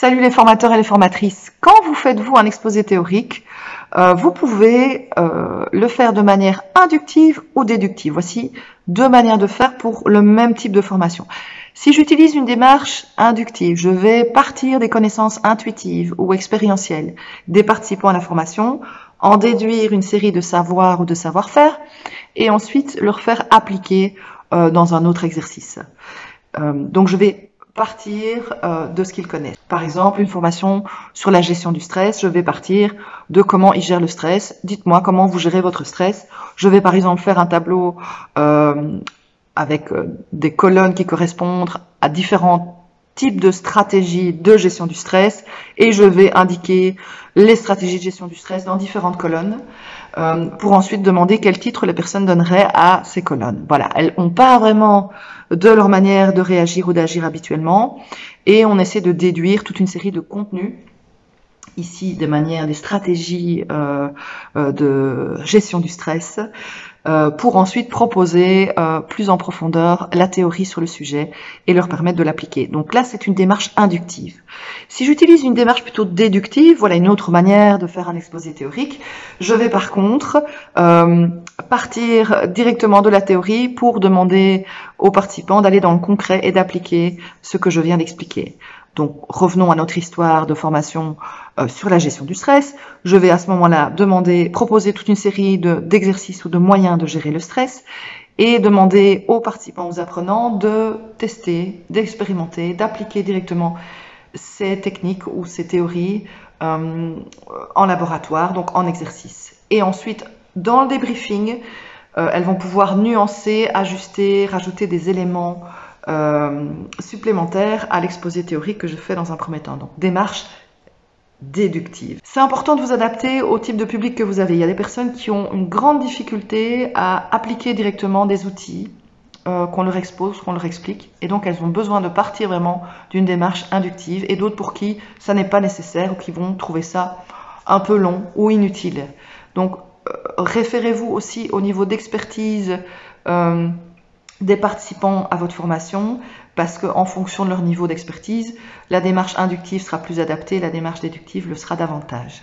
Salut les formateurs et les formatrices. Quand vous faites vous un exposé théorique, vous pouvez le faire de manière inductive ou déductive. Voici deux manières de faire pour le même type de formation. Si j'utilise une démarche inductive, je vais partir des connaissances intuitives ou expérientielles des participants à la formation, en déduire une série de savoirs ou de savoir-faire et ensuite leur faire appliquer dans un autre exercice. Donc je vais partir de ce qu'ils connaissent. Par exemple, une formation sur la gestion du stress, je vais partir de comment ils gèrent le stress. Dites-moi comment vous gérez votre stress. Je vais par exemple faire un tableau avec des colonnes qui correspondent à différents types de stratégies de gestion du stress et je vais indiquer les stratégies de gestion du stress dans différentes colonnes pour ensuite demander quel titre les personnes donneraient à ces colonnes. Voilà, on part vraiment de leur manière de réagir ou d'agir habituellement et on essaie de déduire toute une série de contenus, ici des manières, des stratégies de gestion du stress, pour ensuite proposer plus en profondeur la théorie sur le sujet et leur permettre de l'appliquer. Donc là, c'est une démarche inductive. Si j'utilise une démarche plutôt déductive, voilà une autre manière de faire un exposé théorique, je vais par contre partir directement de la théorie pour demander aux participants d'aller dans le concret et d'appliquer ce que je viens d'expliquer. Donc, revenons à notre histoire de formation sur la gestion du stress. Je vais à ce moment-là proposer toute une série d'exercices ou de moyens de gérer le stress et demander aux participants, aux apprenants de tester, d'expérimenter, d'appliquer directement ces techniques ou ces théories en laboratoire, donc en exercice. Et ensuite, dans le débriefing, elles vont pouvoir nuancer, ajuster, rajouter des éléments supplémentaires à l'exposé théorique que je fais dans un premier temps. Donc, démarche déductive. C'est important de vous adapter au type de public que vous avez. Il y a des personnes qui ont une grande difficulté à appliquer directement des outils qu'on leur expose, qu'on leur explique. Et donc, elles ont besoin de partir vraiment d'une démarche inductive et d'autres pour qui ça n'est pas nécessaire ou qui vont trouver ça un peu long ou inutile. Donc, référez-vous aussi au niveau d'expertise des participants à votre formation parce qu'en fonction de leur niveau d'expertise, la démarche inductive sera plus adaptée, la démarche déductive le sera davantage.